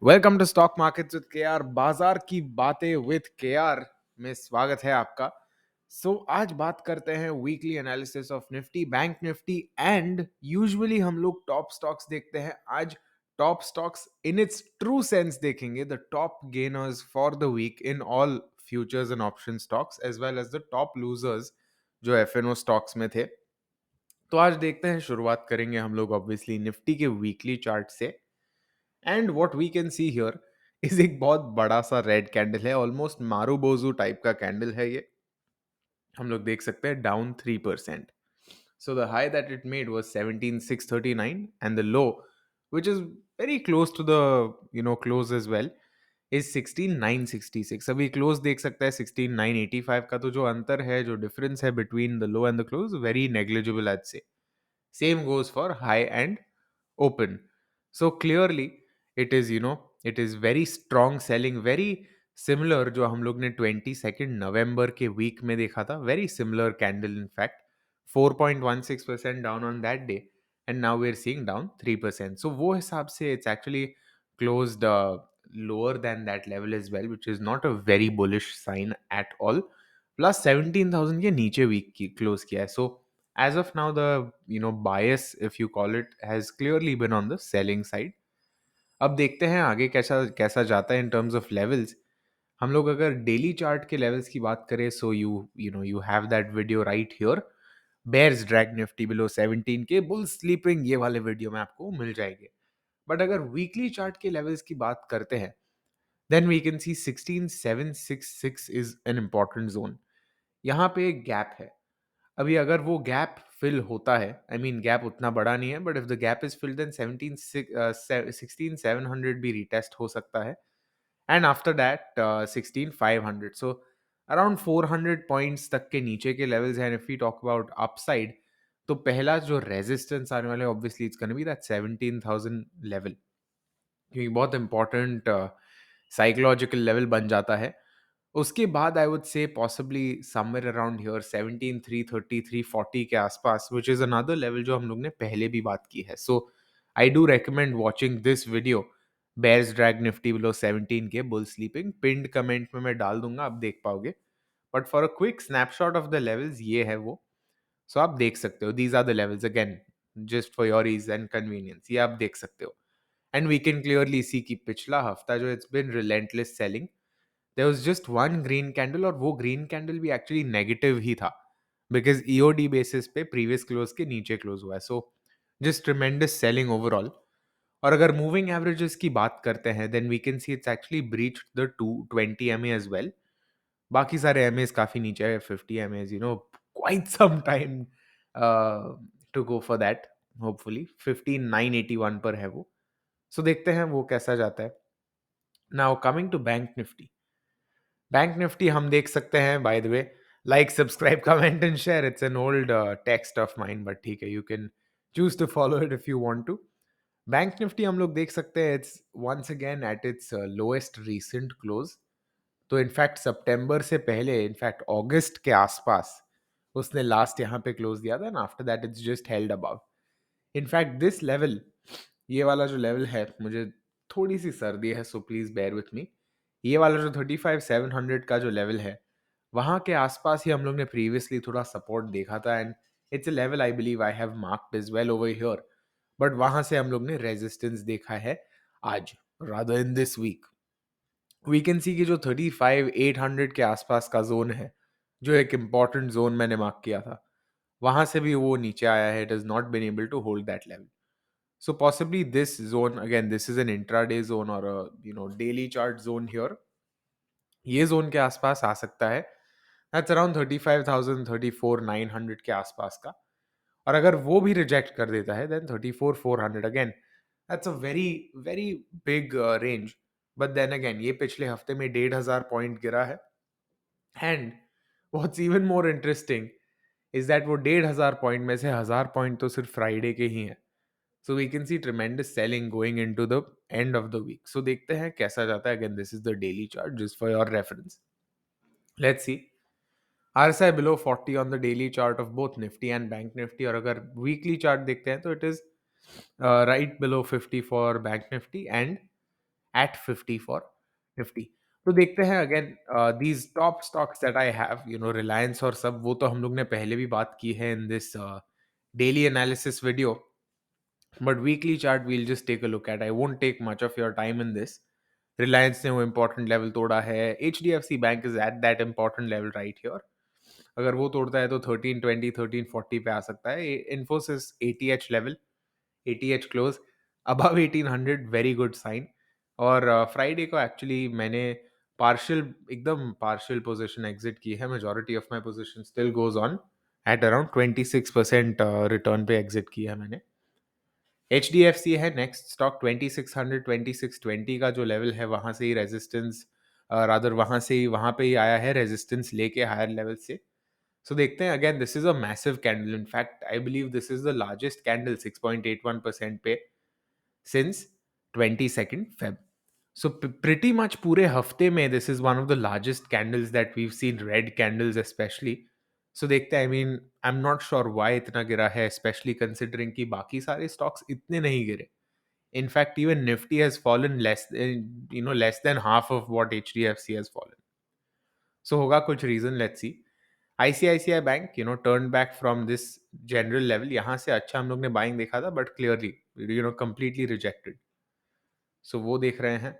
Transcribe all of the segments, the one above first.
Welcome to stock markets with KR. बाजार की बातें विद केआर में स्वागत है आपका। आज बात करते हैं weekly analysis of Nifty, bank Nifty and usually हम लोग टॉप स्टॉक्स देखते हैं। आज top stocks in its true sense देखेंगे, the top gainers for the week in all futures and option stocks as well as the top losers जो FNO stocks में थे। तो आज देखते हैं, शुरुआत करेंगे हम लोग ऑब्वियसली निफ्टी के वीकली चार्ट से। And what we can see here is एक बहुत बड़ा सा रेड कैंडल है, ऑलमोस्ट मारूबोजू टाइप का कैंडल है ये। हम लोग देख सकते हैं down 3%। So the high that it made was 17639 and the low which is very close to the close as well is 16966। अभी क्लोज देख सकता है 16985 का, तो जो अंतर है, जो डिफरेंस है between the low and the close, very negligible I'd say। Same goes for high and open। So clearly it is very strong selling, very similar जो हम लोग ने 22 नवंबर के वीक में देखा था, very similar candle in fact। 4.16% down on that day and now we're seeing down 3%। So वो हिसाब से it's actually closed lower than that level as well, which is not a very bullish sign at all। Plus 17,000 के नीचे week की close किया है। So as of now the bias, if you call it, has clearly been on the selling side। अब देखते हैं आगे कैसा कैसा जाता है इन टर्म्स ऑफ लेवल्स। हम लोग अगर डेली चार्ट के लेवल्स की बात करें, so you have that video right here. Bears drag Nifty below 17 के, बुल स्लीपिंग, ये वाले वीडियो में आपको मिल जाएंगे। बट अगर वीकली चार्ट के लेवल्स की बात करते हैं, then we can see 16766 is an important zone. यहाँ पे एक गैप है। अभी अगर वो गैप फिल होता है, आई मीन गैप उतना बड़ा नहीं है, but if the gap is filled then 16700 भी रिटेस्ट हो सकता है। And after that 16500। So around 400 points तक के नीचे के लेवल्स हैं। If we talk about upside, तो पहला जो रेजिस्टेंस आने वाला है, obviously it's gonna be that 17000 level, क्योंकि बहुत इंपॉर्टेंट साइकोलॉजिकल लेवल बन जाता है। उसके बाद I would say possibly somewhere around here 17330 340 के आसपास, विच इज अनदर लेवल जो हम लोग ने पहले भी बात की है। So I do recommend watching this video, bears drag Nifty below 17 के, बुल स्लीपिंग। पिंड कमेंट में मैं डाल दूंगा, आप देख पाओगे। But for a quick snapshot of the levels, ये है वो। सो आप देख सकते हो, these are the levels again, just for your ease and convenience, ये आप देख सकते हो। And we can clearly see कि पिछला हफ्ता जो it's been relentless selling, there was just one green candle, और वो ग्रीन कैंडल भी एक्चुअली नेगेटिव ही था, बिकॉज ईओडी बेसिस पे प्रीवियस क्लोज के नीचे क्लोज हुआ है। So just tremendous selling overall. और अगर मूविंग एवरेजेस की बात करते हैं, then we can see it's actually breached the 220 MA as well. बाकी सारे एमएस काफी नीचे है, 50 MAs, quite some time to go for that. Hopefully 15981 पर है वो। सो देखते हैं वो कैसा जाता है। Now coming to bank Nifty. Bank Nifty हम देख सकते हैं, by the way, like subscribe comment and share, it's an old text of mine, but ठीक है, you can choose to follow it if you want to. Bank Nifty हम लोग देख सकते हैं, it's once again at its lowest recent close. तो in fact सितंबर से पहले, इनफैक्ट अगस्त के आसपास उसने लास्ट यहाँ पे क्लोज दिया था, and after that it's just held above. In fact this level, ये वाला जो लेवल है, मुझे थोड़ी सी सर्दी है, so please bear with me. ये वाला जो 35700 का जो लेवल है, वहां के आसपास ही हम लोग ने प्रीवियसली थोड़ा सपोर्ट देखा था, and it's a level I believe I have marked is well over here. But वहां से हम लोग ने रेजिस्टेंस देखा है आज, rather in this week. We can see कि जो 35800 के आसपास का जोन है, जो एक इंपॉर्टेंट जोन मैंने मार्क किया था, वहां से भी वो नीचे आया है। It is not been able to hold that level. So possibly this zone, again, this is an intraday zone or a daily chart zone here। ये जोन के आसपास आ सकता है। That's around 35,000 34,900 के आसपास का। और अगर वो भी रिजेक्ट कर देता है, then 34,400 again, that's a very very big range। But then again, ये पिछले हफ्ते में 1,500 पॉइंट गिरा है। And what's even more interesting is that वो 1,500 पॉइंट में से 1000 पॉइंट तो सिर्फ फ्राइडे के ही हैं। So we can see tremendous selling going into the end of the week। So देखते हैं कैसा जाता है। Again, this is the daily chart just for your reference। Let's see। RSI below 40 on the daily chart of both Nifty and Bank Nifty। और अगर weekly chart देखते हैं तो it is right below 50 for Bank Nifty and at 50 for Nifty. तो देखते हैं again these top stocks that I have, Reliance और सब, वो तो हम लोग ने पहले भी बात की है in this daily analysis video. But weekly chart we'll just take a look at. I won't take much of your time in this. Reliance ने वो इंपॉर्टेंट लेवल तोड़ा है. HDFC bank is at that important level right here. अगर वो तोड़ता है तो 1320 1340 पे आ सकता है. Infosys ATH level, ATH close above 1800, very good sign. और फ्राइडे को एक्चुअली मैंने पार्शियल, एकदम पार्शियल पोजीशन एग्जिट की है. Majority of my position still goes on at around 26% return पे एग्जिट किया है मैंने. HDFC है नेक्स्ट स्टॉक. 2600 2620 का जो लेवल है वहां से ही रेजिस्टेंस, रादर वहां पे ही आया है रेजिस्टेंस लेके हायर लेवल से. सो देखते हैं. Again this is a massive candle. In fact I believe this is the largest candle 6.81% पे since 22nd Feb. So pretty much पूरे हफ्ते में this is one of the largest candles that we've seen, red candles especially. So देखते हैं. I mean, I'm not sure why इतना गिरा है, especially considering कि बाकी सारे stocks इतने नहीं गिरे. In fact, even Nifty has fallen less than half of what HDFC has fallen. So होगा कुछ reason, let's see. ICICI bank turned back from this general level. यहाँ से अच्छा हम लोग ने buying देखा था, but clearly completely rejected. So वो देख रहे हैं.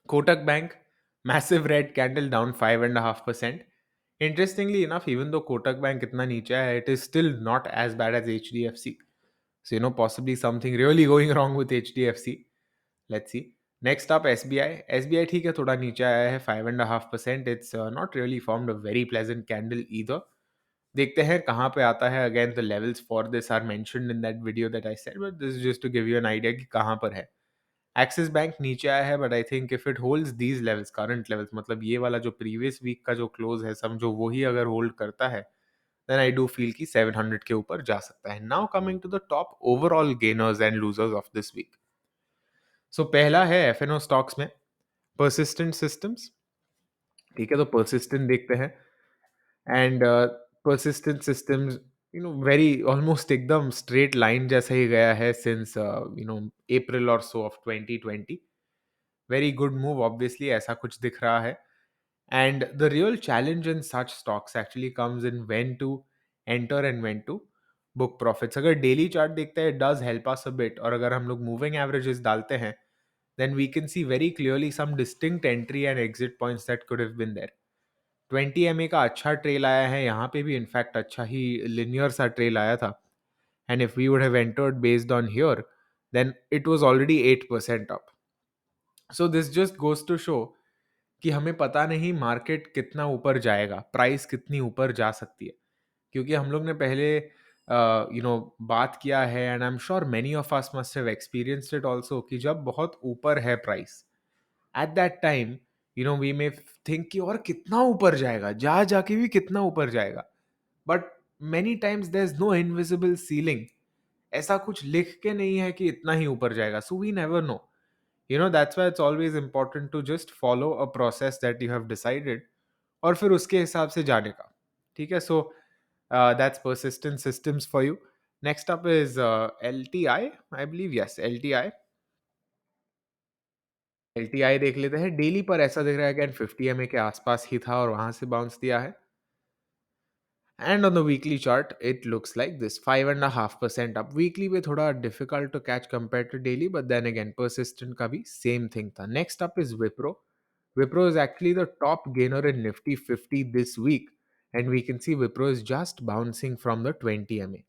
Kotak Bank, massive red candle, down 5.5%. Interestingly enough, even though Kotak Bank itna niche hai, it is still not as bad as HDFC. So, possibly something really going wrong with HDFC. Let's see. Next up, SBI. SBI ठीक है, थोड़ा नीचे आया है 5.5%. It's not really formed a very pleasant candle either. देखते हैं कहाँ पे आता है. Again, the levels for this are mentioned in that video that I said, but this is just to give you an idea कि कहाँ पर है. एक्सिस बैंक नीचे आया है, but I think if it holds these levels, current levels, मतलब ये वाला जो प्रीवियस वीक का जो क्लोज है समझो वही अगर होल्ड करता है, देन आई डू फील कि 700 के ऊपर जा सकता है. Now coming to the top overall gainers and losers of this week. So पहला है FNO स्टॉक्स में परसिस्टेंट सिस्टम्स. ठीक है, तो परसिस्टेंट देखते हैं. And Persistent Systems very almost एकदम स्ट्रेट लाइन जैसा ही गया है सिंस अप्रैल और so of 2020. Very good move, obviously ऐसा कुछ दिख रहा है. And the real challenge in such stocks actually comes in when to enter and when to book profits. अगर डेली चार्ट देखते हैं, does help us a bit. और अगर हम लोग मूविंग एवरेजेस डालते हैं, then we can see very clearly some distinct entry and exit points that could have been there. 20 MA का अच्छा ट्रेल आया है. यहाँ पे भी इनफैक्ट अच्छा ही लिनियर सा ट्रेल आया था. And if we would have entered based on here, then it was already 8% up. So this just goes to show कि हमें पता नहीं मार्केट कितना ऊपर जाएगा, प्राइस कितनी ऊपर जा सकती है. क्योंकि हम लोग ने पहले बात किया है, and I am sure many of us must have experienced it also, कि जब बहुत ऊपर है price, at that time we may think कि और कितना ऊपर जाएगा, जा जाके भी कितना ऊपर जाएगा. But many times there is no invisible ceiling. ऐसा कुछ लिख के नहीं है कि इतना ही ऊपर जाएगा. So we never know. That's why it's always important to just follow a process that you have decided, और फिर उसके हिसाब से जाने का. ठीक है. So that's persistent systems for you. Next up is LTI, I believe. Yes, LTI. LTI देख लेते हैं. डेली पर ऐसा दिख रहा है कि 50 MA के आसपास ही था और वहां से बाउंस दिया है. And on the weekly chart, it looks like this 5.5% up. Weekly पे थोड़ा difficult to catch compared to daily, but then again, persistent का भी same thing था. Next up is Wipro. Wipro is actually the top gainer in Nifty 50 this week, and we can see Wipro is just bouncing from the 20 MA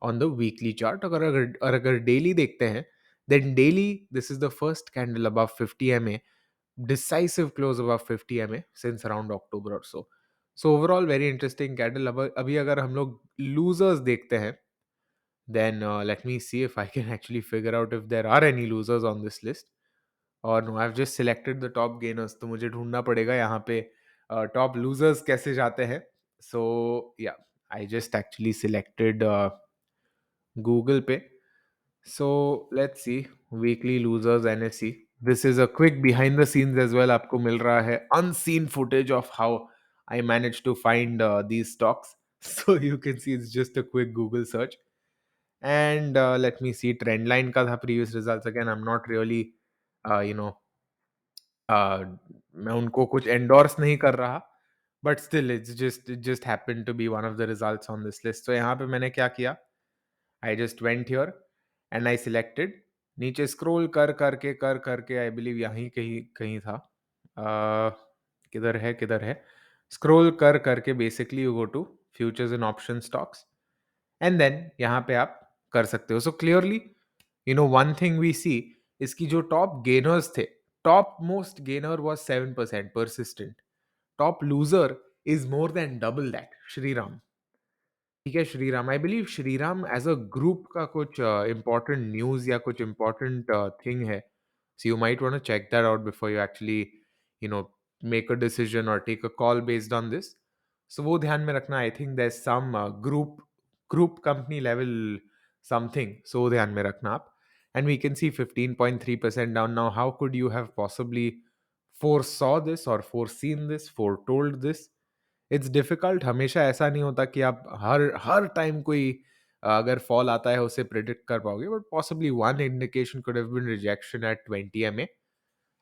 on the weekly chart. और अगर daily देखते हैं, then daily this is the first candle above 50 MA, decisive close above 50 MA since around October or so. So overall very interesting candle. अब अभी अगर हम लोग losers देखते हैं, then let me see if I can actually figure out if there are any losers on this list. और no, I've just selected the top gainers. तो मुझे ढूंढना पड़ेगा यहाँ पे top losers कैसे जाते हैं. So yeah, I just actually selected Google पे. So let's see, weekly losers NSE. This is a quick behind the scenes as well. आपको मिल रहा है unseen footage of how I managed to find these stocks. So you can see it's just a quick Google search. And let me see, trend line का था previous results. Again, I'm not really, मैं उनको कुछ endorse नहीं कर रहा, but still it just happened to be one of the results on this list. तो यहाँ पे मैंने क्या किया, I just went here and I selected. नीचे स्क्रॉल कर करके आई बिलीव यहीं कहीं कहीं था। अ, किधर है स्क्रॉल कर करके basically you go to futures and option stocks and then यहाँ पे आप कर सकते हो। So clearly one thing we see, इसकी जो टॉप गेनर्स थे, top most gainer was 7% Persistent. Top loser is more than double that, Shriram. ठीक है, Shriram, I believe Shriram as a group का कुछ इंपॉर्टेंट न्यूज या कुछ इंपॉर्टेंट थिंग है। So you might want to check that out before you actually you know make a decision और take a call based on this. So वो ध्यान में रखना। I think there some group company level something, so वो ध्यान में रखना आप। And we can see 15.3% down now. How could you have possibly foresaw this or foreseen this, foretold this? It's difficult. हमेशा ऐसा नहीं होता कि आप हर हर टाइम कोई अगर फॉल आता है उसे प्रिडिक्ट कर पाओगे, but possibly one indication could have been rejection at 20 MA।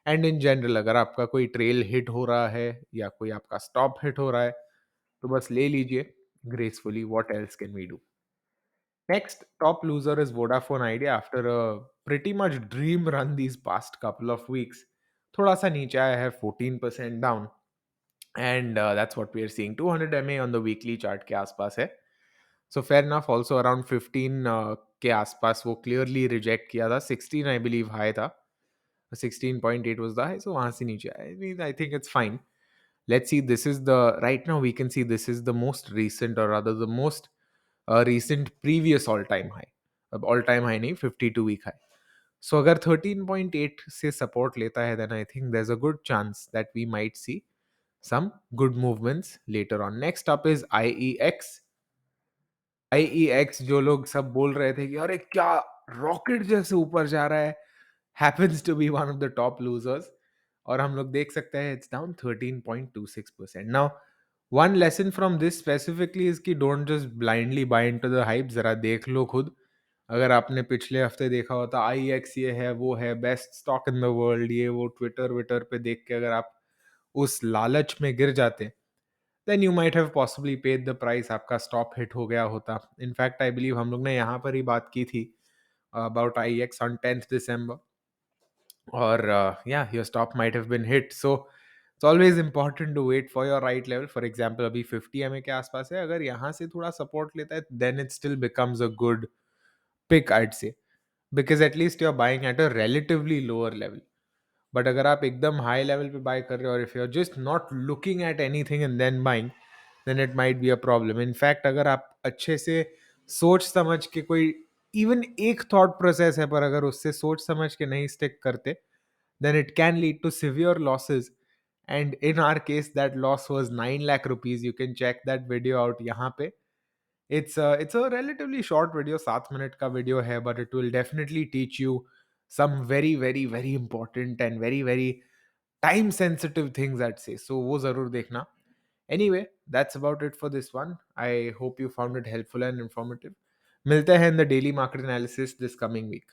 And in general अगर आपका कोई ट्रेल हिट हो रहा है या कोई आपका स्टॉप हिट हो रहा है तो बस ले लीजिए gracefully. What else can we do? Next top loser is Vodafone Idea after a pretty much dream run these past couple of weeks. थोड़ा सा नीचे आया है, 14% down. And that's what we are seeing. 200 MA on the weekly chart के आसपास है। So fair enough. Also around 15 के आसपास वो क्लियरली रिजेक्ट किया था। 16 आई बिलीव हाई था, 16.8 was the high, so वहां से नीचे आया। I mean, I think it's fine. Let's see, this is the right now we can see this is the most recent, or rather the most recent previous all time high। अब all time high नहीं, 52 week high। So अगर 13.8 से support लेता है then I think there's a good chance that we might see some good movements later on। Next up is IEX। IEX जो लोग सब बोल रहे थे कि अरे क्या रॉकेट जैसे ऊपर जा रहा है, happens to be one of the top losers। और हम लोग देख सकते हैं it's down 13.26%। Now one lesson from this specifically is कि don't just blindly buy into the hype। जरा देख लो खुद। अगर आपने पिछले हफ्ते देखा होता IEX ये है वो है best stock in the world, ये वो ट्विटर विटर पे देख के अगर आप उस लालच में गिर जाते then you might have possibly paid the price। आपका स्टॉप हिट हो गया होता। इनफैक्ट आई बिलीव हम लोग ने यहाँ पर ही बात की थी about IEX on 10th December। or yeah, your stop might have been hit। So it's always important to wait for your right level। For example अभी 50 MA के आसपास है, अगर यहाँ से थोड़ा सपोर्ट लेता है then it still becomes a good pick I'd say, because at least you're buying at a relatively lower level। But अगर आप एकदम हाई लेवल पे बाय कर रहे हो और if you are just not looking at anything and then buying, then it might be a problem. In fact अगर आप अच्छे से सोच समझ के कोई इवन एक थॉट प्रोसेस है पर अगर उससे सोच समझ के नहीं स्टिक करते then it can lead to severe losses। And in our case that loss was 9 lakh rupees। You can check that video out यहाँ पे। It's a relatively short video, 7 minute का video है, but it will definitely teach you some very very very important and very very time sensitive things I'd say। So वो जरूर देखना। Anyway, that's about it for this one। I hope you found it helpful and informative। मिलते हैं in the daily market analysis this coming week।